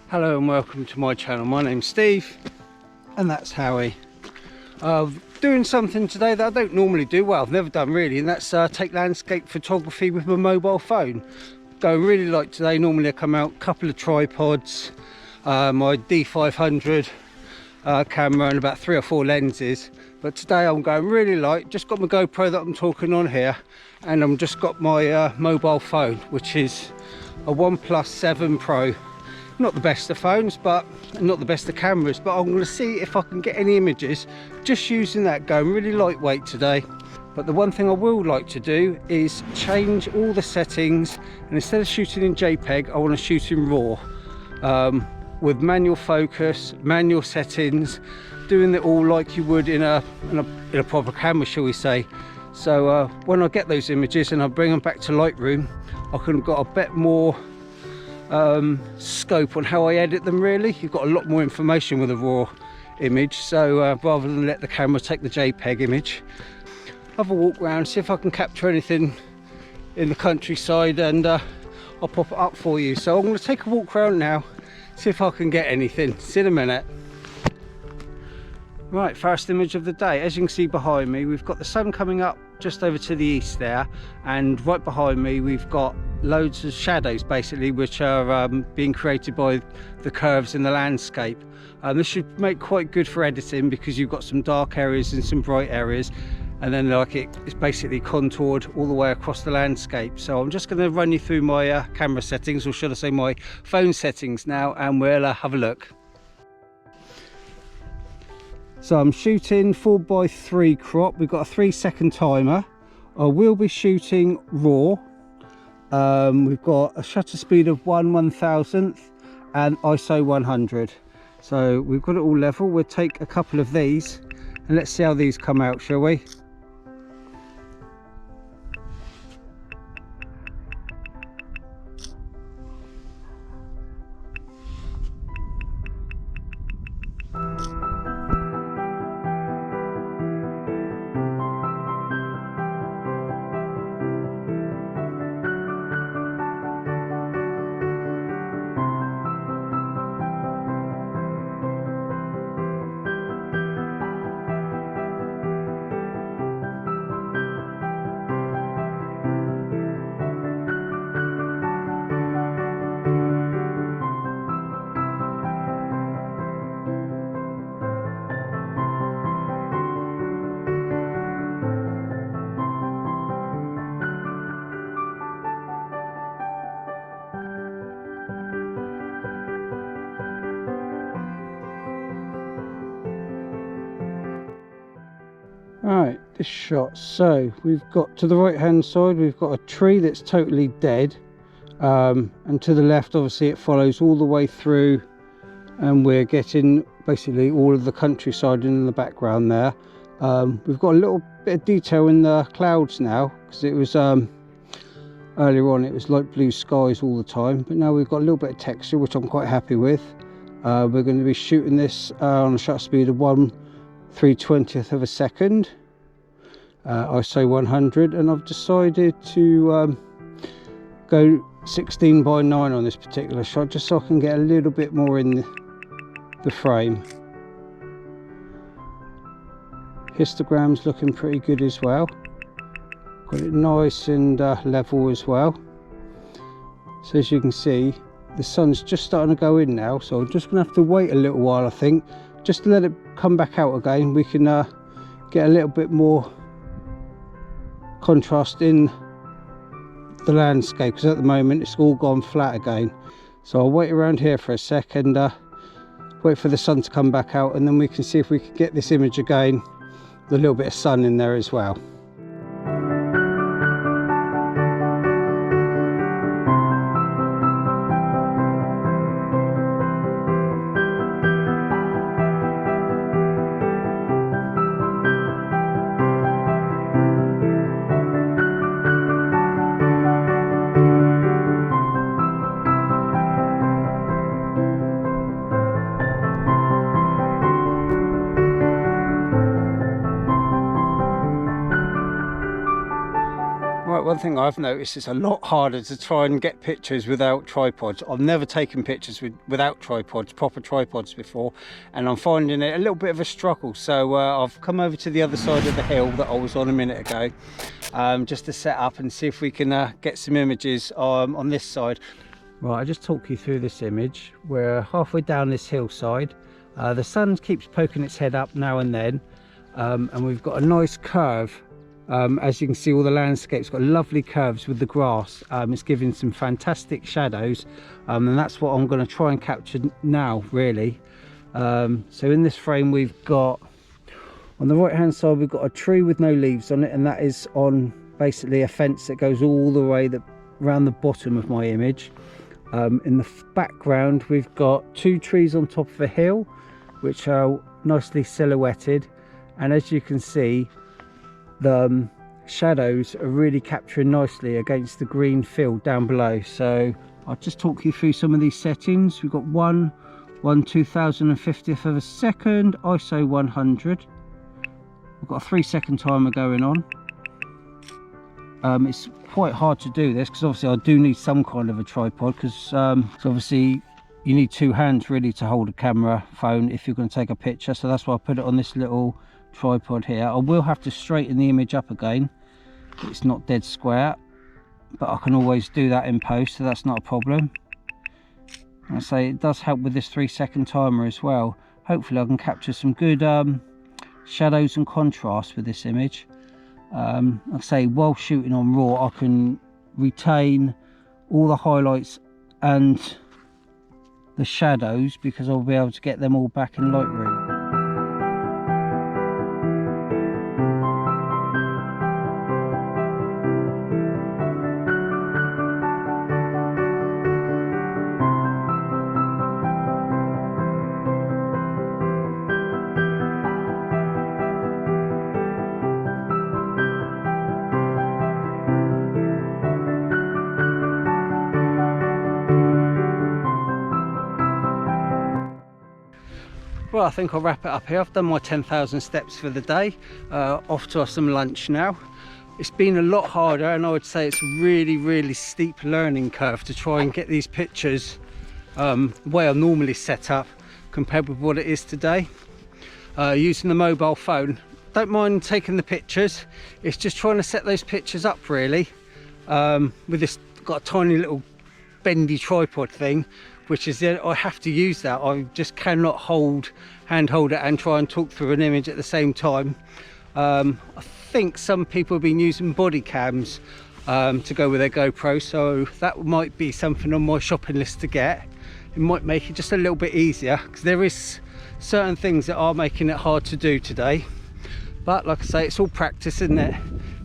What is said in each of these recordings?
Hello and welcome to my channel. My name's Steve and that's Howie. Doing something today that I don't normally do, well I've never done really, and that's take landscape photography with my mobile phone. Going really light today. Normally I come out, a couple of tripods, my D500 camera and about 3 or 4 lenses, but today I'm going really light. Just got my GoPro that I'm talking on here, and I'm just got my mobile phone, which is a OnePlus 7 Pro. Not the best of phones, but not the best of cameras, but I'm going to see if I can get any images just using that. Going really lightweight today. But the one thing I will like to do is change all the settings, and instead of shooting in JPEG I want to shoot in RAW, with manual focus, manual settings, doing it all like you would in a proper camera, shall we say. So when I get those images and I bring them back to Lightroom, I can got a bit more scope on how I edit them. Really, you've got a lot more information with a raw image, so rather than let the camera take the JPEG image, have a walk around, see if I can capture anything in the countryside, and I'll pop it up for you. So I'm going to take a walk around now, see if I can get anything. See in a minute. Right, first image of the day. As you can see behind me, we've got the sun coming up just over to the east there, and right behind me we've got loads of shadows basically, which are being created by the curves in the landscape. This should make quite good for editing because you've got some dark areas and some bright areas, and then like it's basically contoured all the way across the landscape. So I'm just going to run you through my camera settings, or should I say my phone settings now, and we'll have a look. So I'm shooting 4:3 crop. We've got a 3-second timer. I will be shooting RAW. We've got a shutter speed of 1/1000th and ISO 100. So we've got it all level. We'll take a couple of these and let's see how these come out, shall we? Right, this shot. So we've got to the right hand side, we've got a tree that's totally dead, and to the left obviously it follows all the way through, and we're getting basically all of the countryside in the background there. We've got a little bit of detail in the clouds now, because it was earlier on it was light blue skies all the time, but now we've got a little bit of texture, which I'm quite happy with. We're going to be shooting this on a shutter speed of 1/320th of a second, ISO 100, and I've decided to go 16:9 on this particular shot, just so I can get a little bit more in the frame. Histogram's looking pretty good as well. Got it nice and level as well. So as you can see, the sun's just starting to go in now, so I'm just gonna have to wait a little while, I think, just to let it come back out again. We can get a little bit more contrast in the landscape, because at the moment it's all gone flat again. So I'll wait around here for a second, wait for the sun to come back out, and then we can see if we can get this image again with a little bit of sun in there as well. Right, one thing I've noticed, it's a lot harder to try and get pictures without tripods. I've never taken pictures without tripods, proper tripods before, and I'm finding it a little bit of a struggle. So I've come over to the other side of the hill that I was on a minute ago, just to set up and see if we can get some images on this side. Right, I'll just talk you through this image. We're halfway down this hillside. The sun keeps poking its head up now and then, and we've got a nice curve. As you can see, all the landscape's got lovely curves with the grass. It's giving some fantastic shadows, and that's what I'm going to try and capture now, really. So in this frame, we've got, on the right hand side, we've got a tree with no leaves on it, and that is on basically a fence that goes all the way around the bottom of my image. In the background, we've got two trees on top of a hill, which are nicely silhouetted, and as you can see, the shadows are really capturing nicely against the green field down below. So I'll just talk you through some of these settings. We've got 1/2050th of a second, ISO 100. We've got a 3-second timer going on. It's quite hard to do this because obviously I do need some kind of a tripod, because obviously you need two hands really to hold a camera phone if you're going to take a picture. So that's why I put it on this little tripod here. I will have to straighten the image up again. It's not dead square, but I can always do that in post, so that's not a problem. I say it does help with this 3-second timer as well. Hopefully I can capture some good shadows and contrast with this image. Like I say, while shooting on RAW, I can retain all the highlights and the shadows because I'll be able to get them all back in Lightroom. Well, I think I'll wrap it up here. I've done my 10,000 steps for the day. Off to some lunch now. It's been a lot harder, and I would say it's a really steep learning curve to try and get these pictures the way I normally set up compared with what it is today. Using the mobile phone, don't mind taking the pictures, it's just trying to set those pictures up really. With this, got a tiny little bendy tripod thing, which is I have to use that. I just cannot hand hold it and try and talk through an image at the same time. I think some people have been using body cams to go with their GoPro, so that might be something on my shopping list to get. It might make it just a little bit easier, because there is certain things that are making it hard to do today. But like I say, it's all practice, isn't it?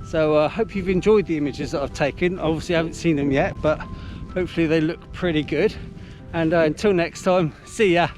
So I hope you've enjoyed the images that I've taken. Obviously I haven't seen them yet, but hopefully they look pretty good. And until next time, see ya.